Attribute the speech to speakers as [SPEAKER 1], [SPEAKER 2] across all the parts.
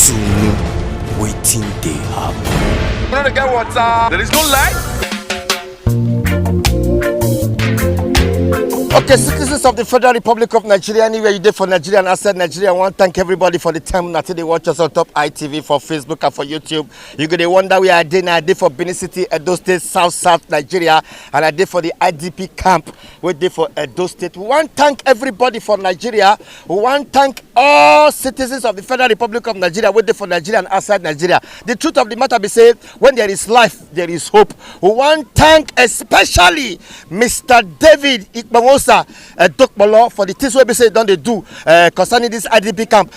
[SPEAKER 1] Sunu waiting they happen.
[SPEAKER 2] You know the guy water. There is no light.
[SPEAKER 3] Okay, citizens of the Federal Republic of Nigeria, anywhere you did for Nigeria and outside Nigeria, I want to thank everybody for the time that they watch us on Top ITV for Facebook and for YouTube. You're going to wonder where I did. I did for Benin City, Edo State, South Nigeria, and I did for the IDP camp. We did for Edo State. We want to thank everybody for Nigeria. We want to thank all citizens of the Federal Republic of Nigeria. We did for Nigeria and outside Nigeria. The truth of the matter be said, when there is life, there is hope. We want to thank especially Mr. David Ikbamosa Dokbolo for the things we be say don't they do concerning this IDP camp.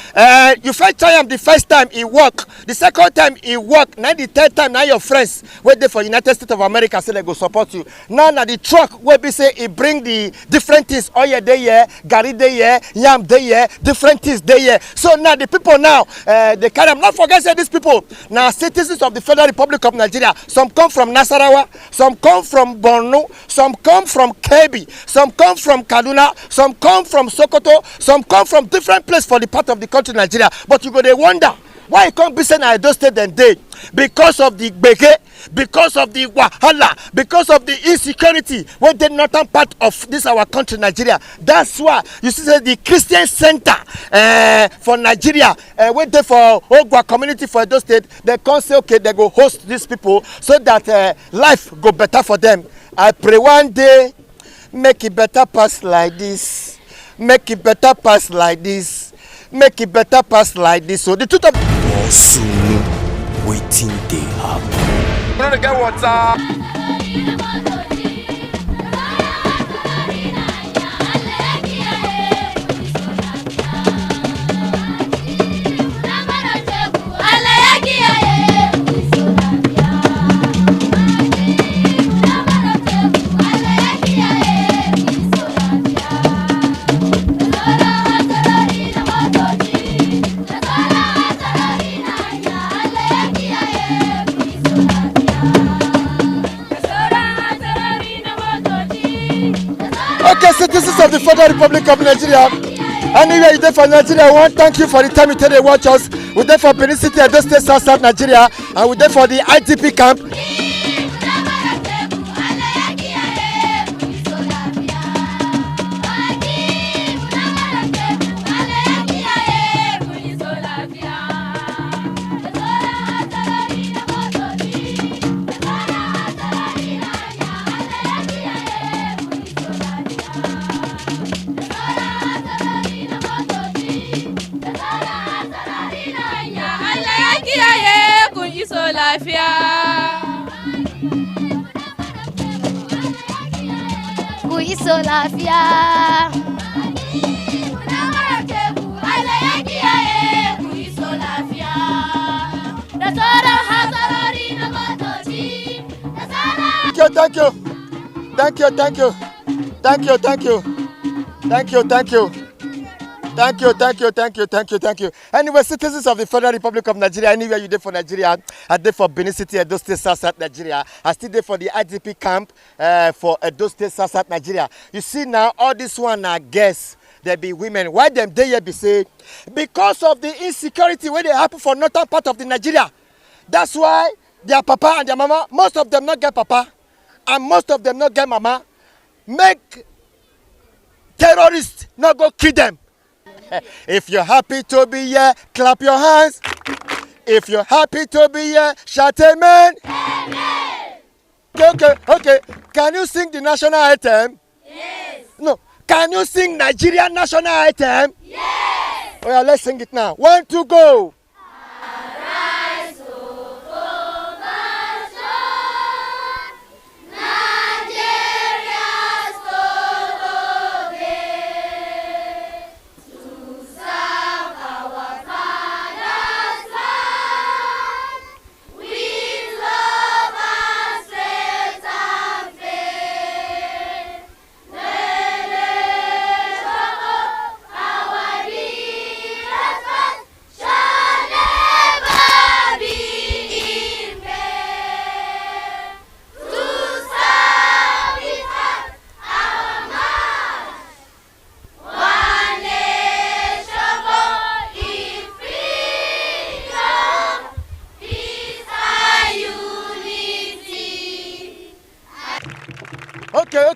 [SPEAKER 3] You first try him the first time he work, the second time he work, now the third time now your friends wait there for United States of America say they go support you. Now the truck we be say he bring the different things, oil dey here, garri dey here, yam dey here, different things dey here. So now the people now they carry them. Not forget say these people now citizens of the Federal Republic of Nigeria. Some come from Nasarawa, some come from Borno, some come from Kebbi, some come from Kaduna, some come from Sokoto, some come from different places for the part of the country Nigeria. But you go dey wonder why you can't be saying I don't stay then day because of the gbege, because of the wahala, because of the insecurity when the northern part of this our country Nigeria. That's why you see the Christian Center for Nigeria wait there for Ogwa community for Edo State. They can't say okay they go host these people so that life go better for them. I pray one day make it better pass like this, make it better pass like this, make it better pass like this. So the truth of
[SPEAKER 1] Sunu waiting they happen.
[SPEAKER 2] You know the guy water.
[SPEAKER 3] okay, citizens of the Federal Republic of Nigeria, anywhere you there for Nigeria, I want to thank you for the time you take to watch us. We're there for Benin City, Edo State, South Nigeria, and we're there for the IDP camp. Thank you. Anyway, citizens of the Federal Republic of Nigeria, anywhere you there for Nigeria, I there for Benin City, Edo State, South Nigeria. I still there for the IDP camp for Edo State, South Nigeria. You see now, all this one, I guess, there be women. Why them they here be say? Because of the insecurity where they happen for northern part of the Nigeria. That's why their papa and their mama, most of them not get papa, and most of them not get mama. Make terrorists not go kill them. If you're happy to be here, clap your hands. If you're happy to be here, shout amen. Amen. Okay. Can you sing the national anthem? Yes. No. Can you sing Nigerian national anthem? Yes. Oh yeah, let's sing it now. 1, 2, go.
[SPEAKER 4] Shall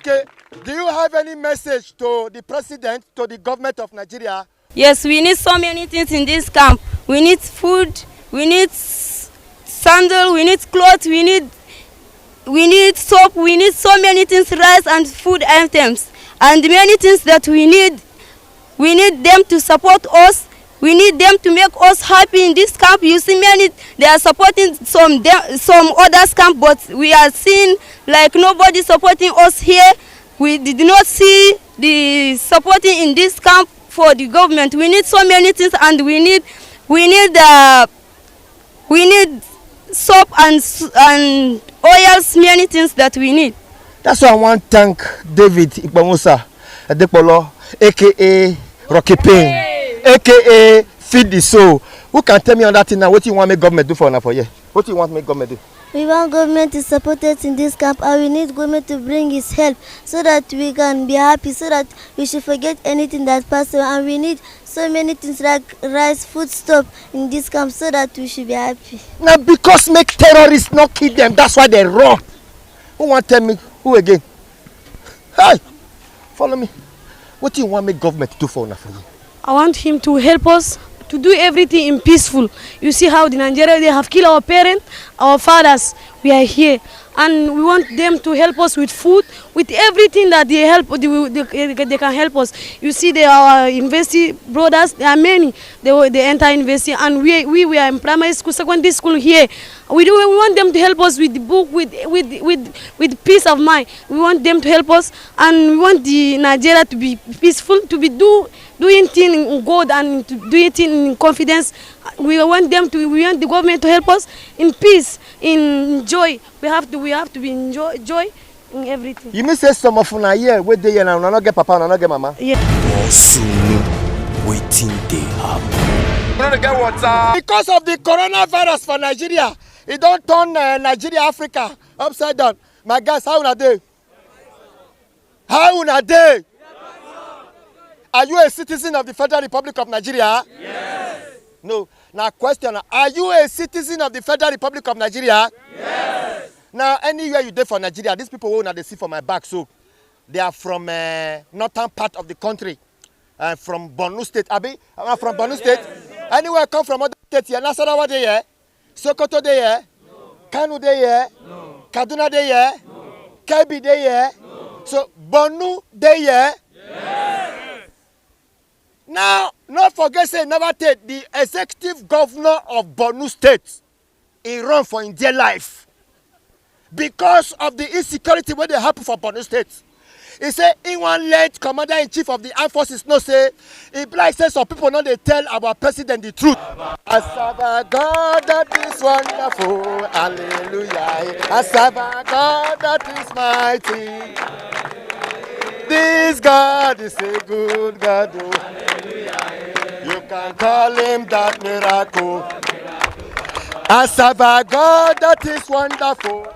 [SPEAKER 3] Okay, do you have any message to the president, to the government of Nigeria?
[SPEAKER 4] Yes, we need so many things in this camp. We need food, we need sandal, we need clothes, we need soap, we need so many things, rice and food items. And many things that we need them to support us. We need them to make us happy in this camp. You see they are supporting some others camp, but we are seeing like nobody supporting us here. We did not see the supporting in this camp for the government. We need so many things, and we need soap and oils, many things that we need.
[SPEAKER 3] That's why I want to thank David Ikpamusa Adepolo, aka Rocky Payne, aka Feed the Soul. Who can tell me on that thing now? What do you want me government do for you? What do you want me government do?
[SPEAKER 5] We want government to support us in this camp, and we need government to bring his help so that we can be happy, so that we should forget anything that passed away. And we need so many things like rice, food stuff in this camp so that we should be happy.
[SPEAKER 3] Now because make terrorists not kill them, that's why they run. Who want to tell me? Who again? Hi, follow me. What do you want me government to do for you?
[SPEAKER 6] I want him to help us to do everything in peaceful. You see how the Nigeria, they have killed our parents, our fathers. We are here, and we want them to help us with food, with everything that they can help us. You see, they are our university brothers. There are many. They enter university, and we are in primary school, secondary school here. We want them to help us with the book, with peace of mind. We want them to help us, and we want the Nigeria to be peaceful, to be doing things in God and to doing things in confidence. We want the government to help us in peace, in joy. We have to be in joy in everything.
[SPEAKER 3] You may say some of una here where they now not get papa, not get mama.
[SPEAKER 6] Yeah.
[SPEAKER 1] Waiting they happen.
[SPEAKER 2] You know they get water.
[SPEAKER 3] Because of the coronavirus for Nigeria, it don't turn Nigeria, Africa upside down. My guys, how una dey? How una dey? Are you a citizen of the Federal Republic of Nigeria? Yes. No. Now question, are you a citizen of the Federal Republic of Nigeria? Yes. Now anywhere you dey for Nigeria, these people who they see for my back, so they are from northern part of the country. From Borno State. Abi, I'm from Borno State. Anywhere come from other states here. Nasarawa dey here. Sokoto dey here. No. Kano dey here. No. Kaduna dey here. No. Kebbi dey here. No. So Borno dey here. Yes. Now, not forget say never take the executive governor of Borno State. He run for in their life because of the insecurity where they happen for Borno State. He said, in one late commander-in-chief of the armed forces, no say, he like say some people know they tell our president the truth. I serve a God that is wonderful, hallelujah. I serve a God that is mighty. This God is a good God, oh. Hallelujah. You can call him that miracle. I serve a God that is wonderful.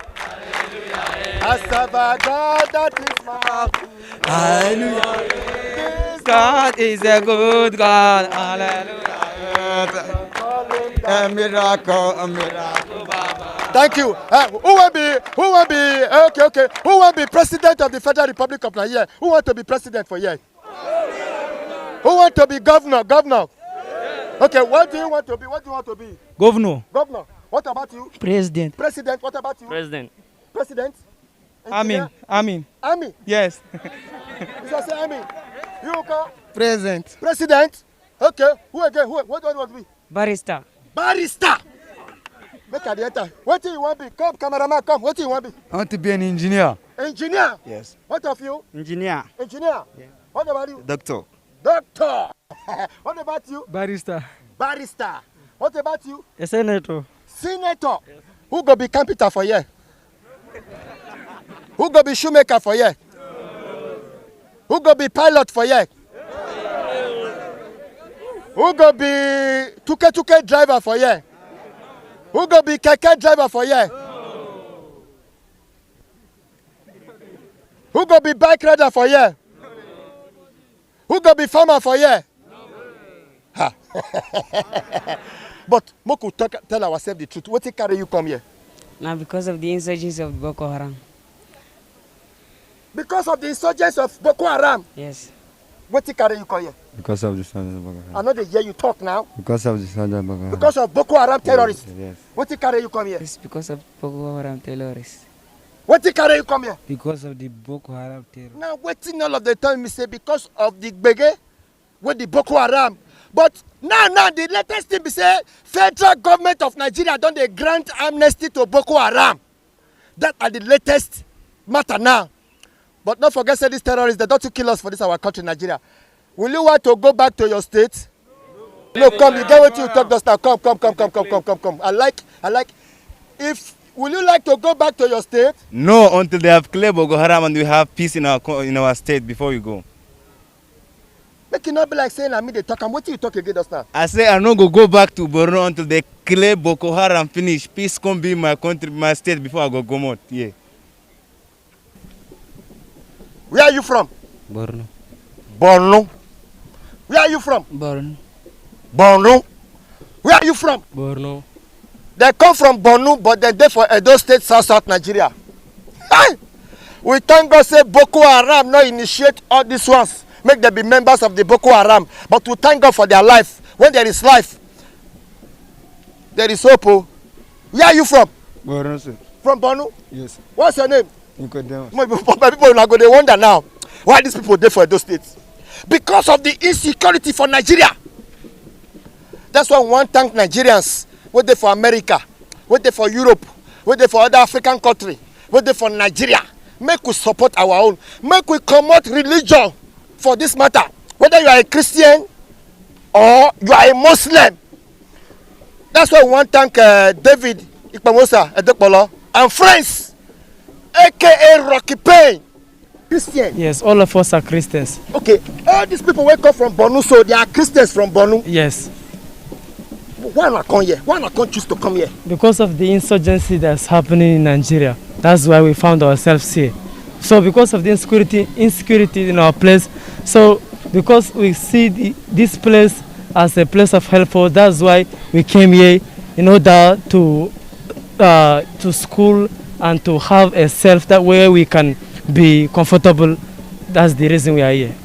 [SPEAKER 3] I serve a God that is mighty.
[SPEAKER 7] Hallelujah. God is a good God. Hallelujah. A miracle, Baba.
[SPEAKER 3] Thank you. Who will be president of the Federal Republic of Nigeria? Who want to be president for years? Who want to be governor? Okay, what do you want to be? What do you want to be?
[SPEAKER 7] Governor.
[SPEAKER 3] What about you?
[SPEAKER 7] President.
[SPEAKER 3] What about you?
[SPEAKER 8] President.
[SPEAKER 7] Army. Yes.
[SPEAKER 3] You say army. You come.
[SPEAKER 7] President.
[SPEAKER 3] Okay. Who again? What do you want to be?
[SPEAKER 7] Barrister.
[SPEAKER 3] Make a enter. What do you want to be? Come, cameraman, come. What do you want to be?
[SPEAKER 7] I want to be an engineer.
[SPEAKER 3] Engineer?
[SPEAKER 7] Yes.
[SPEAKER 3] What of you?
[SPEAKER 7] Engineer.
[SPEAKER 3] Yeah. What about you?
[SPEAKER 7] Doctor.
[SPEAKER 3] What about you?
[SPEAKER 7] Barrister.
[SPEAKER 3] What about you?
[SPEAKER 7] A senator.
[SPEAKER 3] Yes. Who go be carpenter for you? Who go be shoemaker for you? Who go be pilot for you? Who go be tuke driver for you? Who go be keke driver for you? Who go be bike rider for you? Who go be farmer for you? But Moku tell ourselves the truth. What carry you come here?
[SPEAKER 9] Now because of the insurgency of Boko Haram.
[SPEAKER 3] Because of the insurgents of Boko Haram.
[SPEAKER 7] Yes.
[SPEAKER 3] What carry you come here?
[SPEAKER 8] Because of the Sanja Boko
[SPEAKER 3] I
[SPEAKER 8] Haram.
[SPEAKER 3] know they hear you talk now.
[SPEAKER 8] Because of the Sanja Boko Haram.
[SPEAKER 3] Because of Boko Haram terrorists.
[SPEAKER 8] Yes.
[SPEAKER 3] What carry you come here?
[SPEAKER 7] It's because of Boko Haram terrorists.
[SPEAKER 3] What carry you come here?
[SPEAKER 8] Because of the Boko Haram terror.
[SPEAKER 3] Now waiting all of the time me say because of the gbege with the Boko Haram. But now the latest thing be say federal government of Nigeria don dey grant amnesty to Boko Haram. That are the latest matter now. But don't forget say these terrorists they don't kill us for this our country Nigeria. Will you want to go back to your state? No, come, you get what you talk just now. Come. I like. If will you like to go back to your state?
[SPEAKER 9] No, until they have cleared Boko Haram and we have peace in our state before you go.
[SPEAKER 3] Make it not be like saying I mean they talk. And what you talk again just now?
[SPEAKER 9] I say I no go back to Borno until they clear Boko Haram finish. Peace come be my country, my state before I go out. Yeah.
[SPEAKER 3] Where are you from?
[SPEAKER 7] Borno.
[SPEAKER 3] Borno. Where are you from?
[SPEAKER 7] Borno.
[SPEAKER 3] Borno. Where are you from?
[SPEAKER 7] Borno.
[SPEAKER 3] They come from Borno, but they're there for Edo State, South Nigeria. Hey! We thank God say Boko Haram not initiate all these ones. Make them be members of the Boko Haram. But we thank God for their life. When there is life, there is hope. Oh. Where are you from?
[SPEAKER 8] Borno, sir.
[SPEAKER 3] From Borno?
[SPEAKER 8] Yes.
[SPEAKER 3] What's your name?
[SPEAKER 8] Nicodemus.
[SPEAKER 3] My people now go they wonder now why these people there for those states. Because of the insecurity for Nigeria. That's why we want to thank Nigerians. Wait there for America, wait there for Europe, wait there for other African country, wait there for Nigeria. Make we support our own. Make we promote religion for this matter. Whether you are a Christian or you are a Muslim. That's why we want to thank David Ikpamosa Edekpolo and friends, aka Rocky Payne, Christian.
[SPEAKER 7] Yes, all of us are Christians.
[SPEAKER 3] Okay, all these people wake up from Borno, so they are Christians from Borno.
[SPEAKER 7] Yes.
[SPEAKER 3] Why not come here? Why not come choose to come here?
[SPEAKER 7] Because of the insurgency that's happening in Nigeria. That's why we found ourselves here. So because of the insecurity in our place, so because we see this place as a place of help, that's why we came here in order to school and to have a self that where we can be comfortable. That's the reason we are here.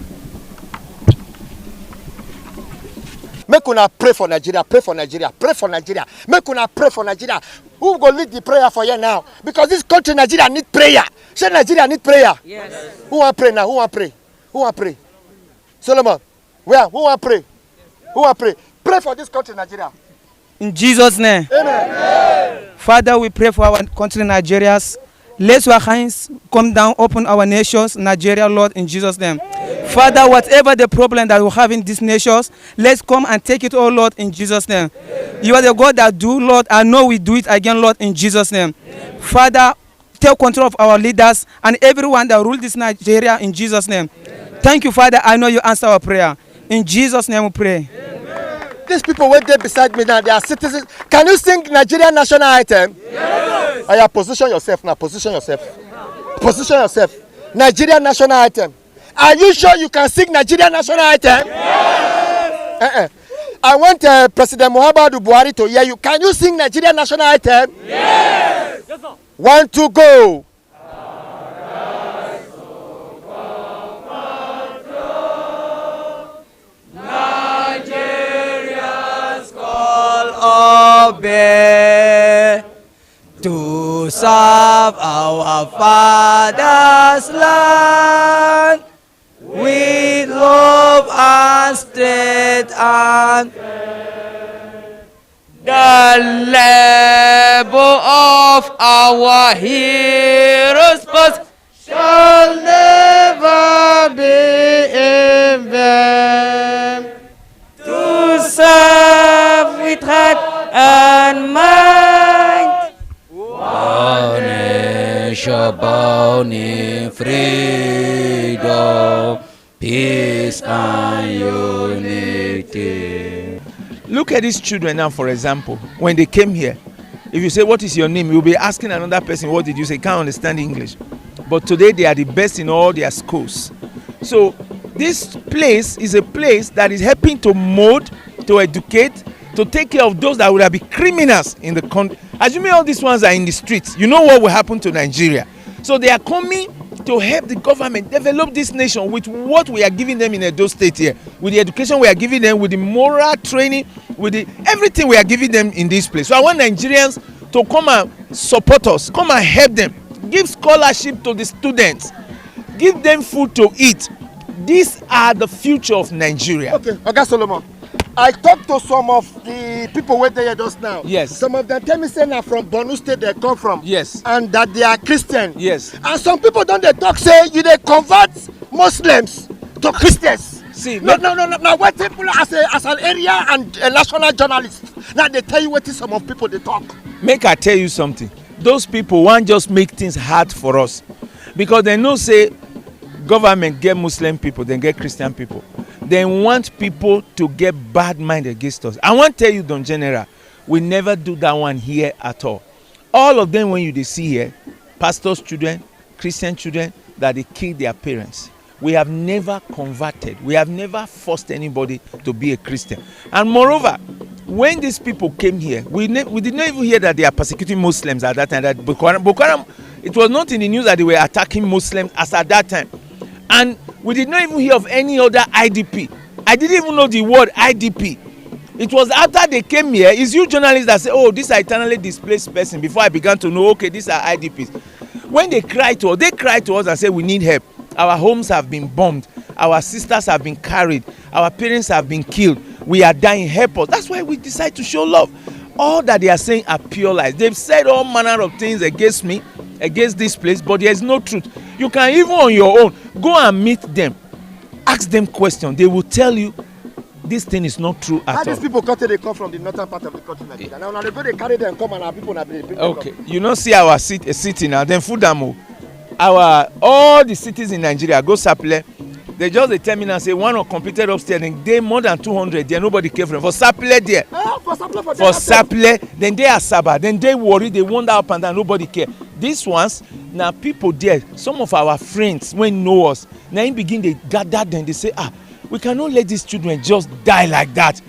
[SPEAKER 3] Make una pray for Nigeria, pray for Nigeria, pray for Nigeria. Make una pray for Nigeria. Who go lead the prayer for you now? Because this country, Nigeria, need prayer. Say Nigeria need prayer. Yes. Who want pray now? Who want pray? Who want pray? Solomon, where? Who want pray? Who want pray? Pray for this country, Nigeria.
[SPEAKER 10] In Jesus' name.
[SPEAKER 3] Amen.
[SPEAKER 10] Father, we pray for our country, Nigeria. Let your hands come down, open our nations, Nigeria, Lord, in Jesus' name. Father, whatever the problem that we have in these nations, let's come and take it, oh Lord, in Jesus' name. You are the God that do, Lord. I know we do it again, Lord, in Jesus' name. Father, take control of our leaders and everyone that rule this Nigeria in Jesus' name. Thank you, Father. I know you answer our prayer. In Jesus' name we pray.
[SPEAKER 3] These people wait there beside me now, they are citizens. Can you sing Nigerian national anthem? Yes. Oh, yeah, position yourself now. Position yourself. Position yourself. Nigerian national anthem. Are you sure you can sing Nigerian national anthem? Yes. I want President Muhammadu Buhari to hear you. Can you sing Nigerian national anthem? Yes. Yes, sir. 1, 2, go.
[SPEAKER 10] Obey to serve our father's land with love and strength and the labor of our heroes past shall never be in vain. To serve with heart and mind, one nation bound in freedom, peace and unity.
[SPEAKER 2] Look at these children now, for example, when they came here. If you say, what is your name? You'll be asking another person, what did you say? Can't understand English. But today they are the best in all their schools. So this place is a place that is helping to mold, to educate, to take care of those that would have been criminals in the country. Assuming all these ones are in the streets, you know what will happen to Nigeria. So they are coming to help the government develop this nation with what we are giving them in Edo State here, with the education we are giving them, with the moral training, with the everything we are giving them in this place. So I want Nigerians to come and support us, come and help them, give scholarship to the students, give them food to eat. These are the future of Nigeria.
[SPEAKER 3] Okay, Oga Solomon, I talked to some of the people who were there just now.
[SPEAKER 2] Yes.
[SPEAKER 3] Some of them tell me say na from Borno State they come from.
[SPEAKER 2] Yes.
[SPEAKER 3] And that they are Christian.
[SPEAKER 2] Yes.
[SPEAKER 3] And some people don't they talk say you they convert Muslims to Christians.
[SPEAKER 2] See,
[SPEAKER 3] no. Now what people as an area and a national journalist, now they tell you what is some of people they talk.
[SPEAKER 2] Make I tell you something. Those people want just make things hard for us, because they know say government get Muslim people, then get Christian people. They want people to get bad mind against us. I want to tell you, Don General, we never do that one here at all. All of them, when you see here, pastors' children, Christian children, that they kill their parents. We have never converted. We have never forced anybody to be a Christian. And moreover, when these people came here, we did not even hear that they are persecuting Muslims at that time. That Boko Haram, it was not in the news that they were attacking Muslims as at that time. And we did not even hear of any other IDP. I didn't even know the word IDP. It was after they came here, it's you journalists that say, oh, this is internally displaced person, before I began to know, okay, these are IDPs. When they cried to us and said, we need help. Our homes have been bombed. Our sisters have been carried. Our parents have been killed. We are dying. Help us. That's why we decide to show love. All that they are saying are pure lies. They've said all manner of things against me, against this place, but there is no truth. You can even on your own go and meet them, ask them questions. They will tell you this thing is not true at all.
[SPEAKER 3] How these people they come from the northern part of the country, Nigeria? Now when they go, they carry them come and our people na bring them.
[SPEAKER 2] Okay, you know, see our city now. Then Fudamo, all the cities in Nigeria go Sapele. They just determine and say one of completed upstairs, and they more than 200 there. Nobody care for them. For Sapele there. For Sapele, then they are Saba. Then they worry. They wander up and down. Nobody care. These ones now people there. Some of our friends when know us now in begin they gather. Then they say we cannot let these children just die like that.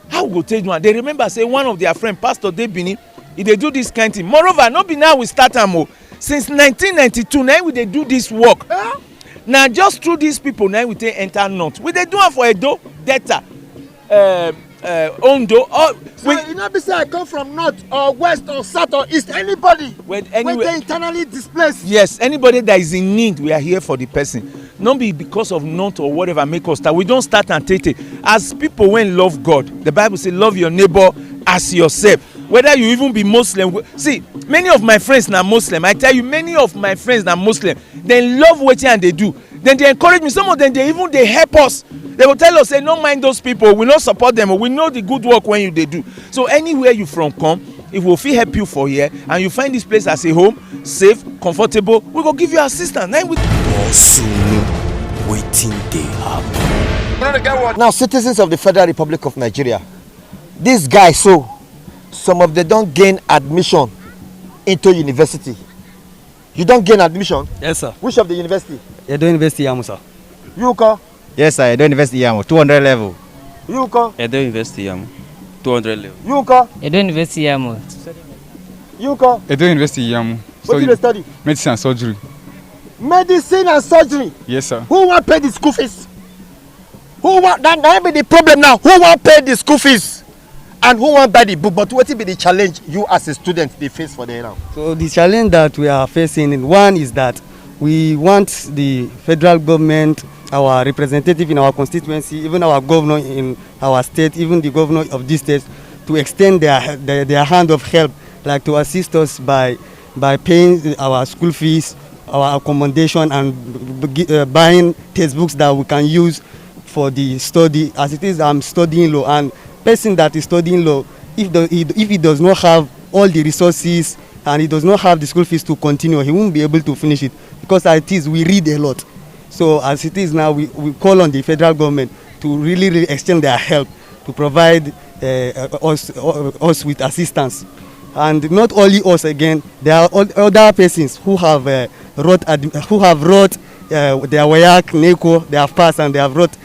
[SPEAKER 2] How we go tell you one? They remember say one of their friend Pastor Debini, if they do this kind of thing. Moreover, not be now we start am since 1992 now we they do this work. Now just through these people now we take enter north. We they do it for Edo, Delta, Ondo.
[SPEAKER 3] So you know, be say I come from north or west or south or east. Anybody when they internally displaced.
[SPEAKER 2] Yes, anybody that is in need, we are here for the person. Not be because of north or whatever make us start. We don't start and take it. As people when love God, the Bible says love your neighbor as yourself. Whether you even be Muslim. See, many of my friends now Muslim. I tell you, many of my friends now Muslim. They love what and they do. Then they encourage me. Some of them they help us. They will tell us, say, don't mind those people. We not support them. We know the good work when they do. So anywhere you from come, if we feel help you for here and you find this place as a home, safe, comfortable, we will give you assistance. Then we
[SPEAKER 1] waiting they happen.
[SPEAKER 3] Now, citizens of the Federal Republic of Nigeria, these guys, some of them don't gain admission into university. You don't gain admission?
[SPEAKER 11] Yes, sir.
[SPEAKER 3] Which of the university?
[SPEAKER 11] Edo University, Yamu, sir.
[SPEAKER 3] You, Ko?
[SPEAKER 9] Yes, sir. Edo University, Yamu. 200 level.
[SPEAKER 3] You, Ko?
[SPEAKER 11] Edo University, Yamu. 200 level.
[SPEAKER 3] You, Ko?
[SPEAKER 12] Edo University, Yamu.
[SPEAKER 3] You, Ko?
[SPEAKER 8] Edo University, Yamu.
[SPEAKER 3] What do you study?
[SPEAKER 8] Medicine and surgery.
[SPEAKER 3] Medicine and surgery?
[SPEAKER 8] Yes, sir.
[SPEAKER 3] Who want pay the school fees? Who want that be the problem now? Who want pay the school fees? And who want buy the book? But what will be the challenge you as a student they face for there now?
[SPEAKER 11] So the challenge that we are facing, one is that we want the federal government, our representative in our constituency, even our governor in our state, even the governor of this state, to extend their hand of help, like to assist us by paying our school fees, our accommodation, and buying textbooks that we can use for the study. As it is, I'm studying law, and person that is studying law, if he does not have all the resources and he does not have the school fees to continue, he won't be able to finish it, because as it is, we read a lot. So as it is now, we call on the federal government to really extend their help to provide us with assistance. And not only us, again, there are other persons who have wrote their WAEC, NECO, they have passed, and they have wrote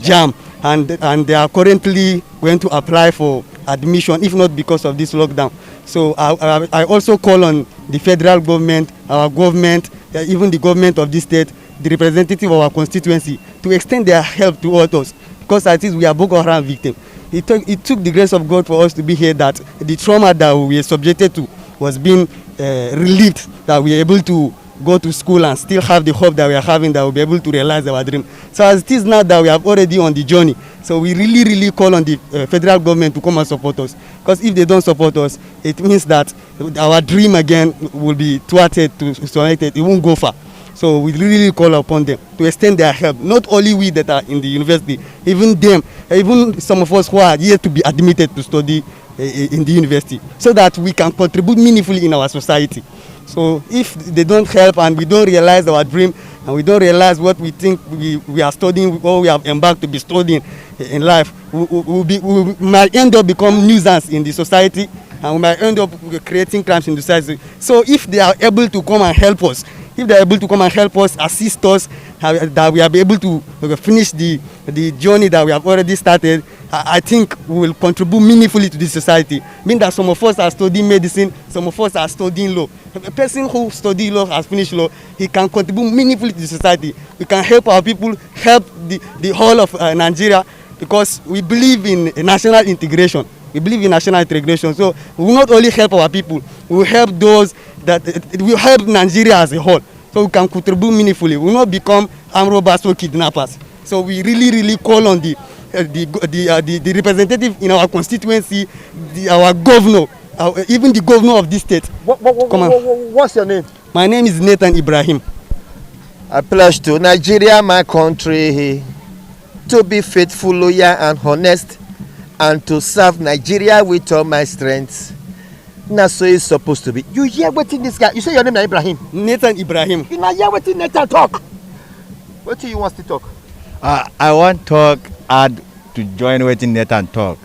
[SPEAKER 11] JAM, and they are currently going to apply for admission, if not because of this lockdown. So I also call on the federal government, our government, even the government of this state, the representative of our constituency, to extend their help towards us, because I think we are Boko Haram victims. It took the grace of God for us to be here, that the trauma that we were subjected to was being relieved, that we are able to go to school and still have the hope that we are having, that we'll be able to realize our dream. So as it is now that we are already on the journey, so we really call on the federal government to come and support us, because if they don't support us, it means that our dream again will be thwarted, it won't go far. So we really call upon them to extend their help. Not only we that are in the university, even them, even some of us who are yet to be admitted to study in the university, so that we can contribute meaningfully in our society. So if they don't help and we don't realize our dream, and we don't realize what we think we are studying, or we have embarked to be studying in life, we might end up become nuisance in the society, and we might end up creating crimes in the society. So if they are able to come and help us, if they are able to come and help us, assist us, that we are able to finish the journey that we have already started, I think we will contribute meaningfully to this society. Meaning that some of us are studying medicine, some of us are studying law. A person who studies law, has finished law, he can contribute meaningfully to the society. We can help our people, help the whole of Nigeria, because we believe in national integration. We believe in national integration. So we will not only help our people, we will help those that will help Nigeria as a whole. So we can contribute meaningfully. We will not become armed robbers or kidnappers. So we really call on the representative in our constituency, our governor, even the governor of this state.
[SPEAKER 3] What's your name?
[SPEAKER 11] My name is Nathan Ibrahim.
[SPEAKER 3] I pledge to Nigeria, my country, to be faithful, loyal and honest, and to serve Nigeria with all my strength. Now so it's supposed to be. You hear what in this guy? You say your name is Ibrahim?
[SPEAKER 11] Nathan Ibrahim.
[SPEAKER 3] You now hear what in Nathan talk? What do you want to talk?
[SPEAKER 9] I want talk add to join waiting Nathan talk.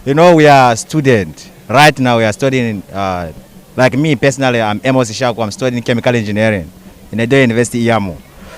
[SPEAKER 9] You know, we are students. Right now we are studying, like me personally, I'm Amos Ishaku, I'm studying chemical engineering in Edo University, Iyamu.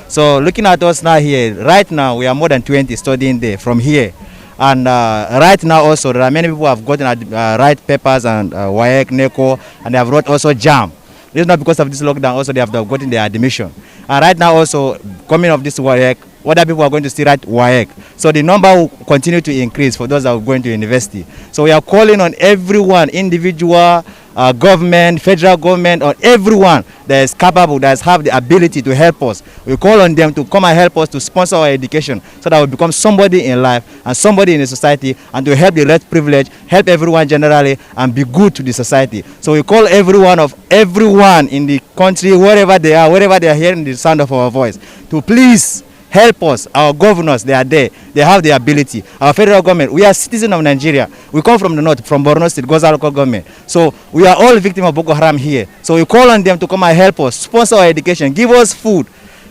[SPEAKER 9] So looking at us now here, right now we are more than 20 studying there from here. And right now also there are many people who have gotten write papers and WAEC, NECO, and they have wrote also JAM. This is not because of this lockdown, also they have gotten their admission. And right now also, coming of this WAEC, other people are going to still write WAEC. So the number will continue to increase for those that are going to university. So we are calling on everyone, individual, government, federal government, or everyone that is capable, that have the ability to help us. We call on them to come and help us to sponsor our education, so that we become somebody in life and somebody in the society, and to help the less privileged, help everyone generally, and be good to the society. So we call everyone in the country, wherever they are hearing the sound of our voice, to please help us. Our governors, they are there. They have the ability. Our federal government, we are citizens of Nigeria. We come from the north, from Borno State, Goza local government. So we are all victims of Boko Haram here. So we call on them to come and help us, sponsor our education, give us food.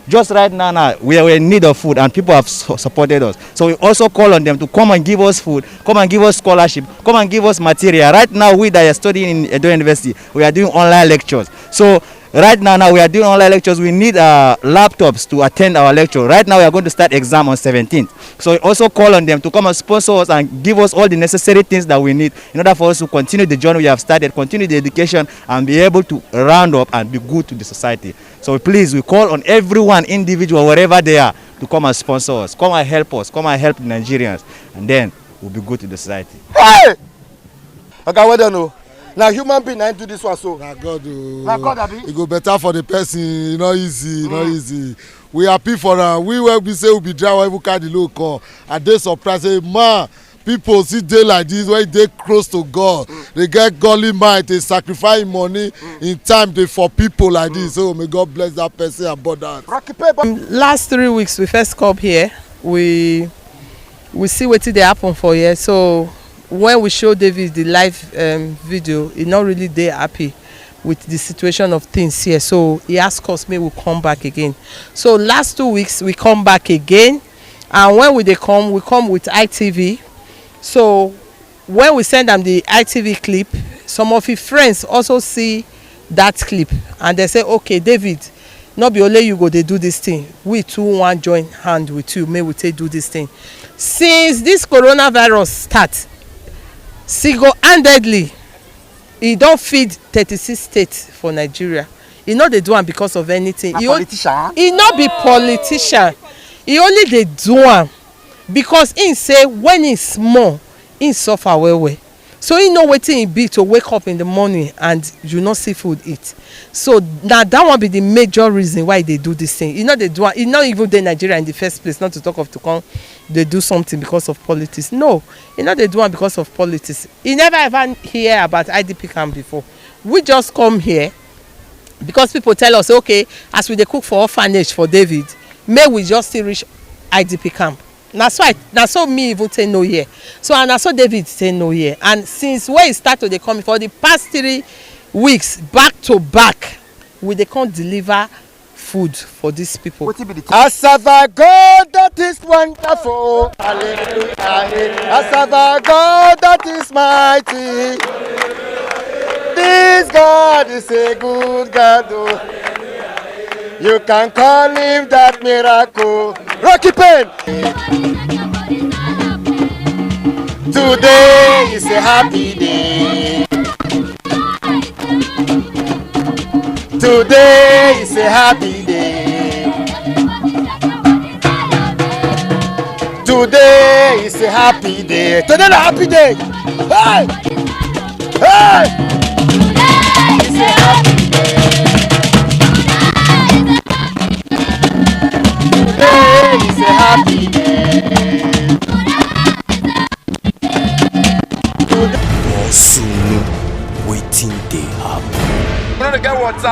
[SPEAKER 9] Just right now, we are in need of food, and people have supported us. So we also call on them to come and give us food, come and give us scholarship, come and give us material. Right now, we that are studying in Edo University, we are doing online lectures. So right now we are doing online lectures. We need laptops to attend our lecture. Right now we are going to start exam on 17th. So we also call on them to come and sponsor us and give us all the necessary things that we need in order for us to continue the journey we have started, continue the education, and be able to round up and be good to the society. So please, we call on everyone, individual, wherever they are, to come and sponsor us, come and help us, come and help the Nigerians, and then we'll be good to the society.
[SPEAKER 3] Hey! Okay, well done. Now human being do this one so.
[SPEAKER 1] Na God
[SPEAKER 3] Na God abi.
[SPEAKER 1] it go better for the person, not easy, not easy. We happy for am. We where we say we be drive even carry the load call. And they surprised say, man, people see day like this when they close to God. They get godly mind, they sacrifice money in time they for people like this. So may God bless that person and bother.
[SPEAKER 12] Last 3 weeks we first come here. We see what they happen for here. So when we show David the live video, he not really dey happy with the situation of things here. So he asked us, may we come back again. So last 2 weeks we come back again, and when we come with ITV. So when we send them the ITV clip, some of his friends also see that clip, and they say, okay, David, not be only you go dey do this thing, we too want join hand with you, may we take do this thing. Since this coronavirus start, single-handedly He don't feed 36 states for Nigeria. He no dey do am because of anything.
[SPEAKER 3] A politician?
[SPEAKER 12] He no be politician. He only dey do am because him say when he small, him suffer well well. So he know wetin e be to wake up in the morning and you no see food eat. So na that one be the major reason why they do this thing. He no dey do am. He no even dey Nigeria in the first place, not to talk of to come dey do something because of politics. No, he no dey do am because of politics. He never ever hear about IDP camp before. We just come here because people tell us, okay, as we dey cook for orphanage for David, may we just still reach IDP camp. Na so me even say no here. So and na so David say no here. And since when he start to dey come for the past 3 weeks back to back, we dey come deliver food for these people.
[SPEAKER 3] As of our God that is wonderful, hallelujah. As of our God that is mighty, this God is a good God. Oh. You can call him that miracle. Rocky Pen. Today is a happy day. Today is a happy day. Today is a happy day. Today is a happy day. Hey! Hey! Today is a happy day. Today is a happy day.
[SPEAKER 13] For soon, waiting they happen.
[SPEAKER 3] You know the guy what's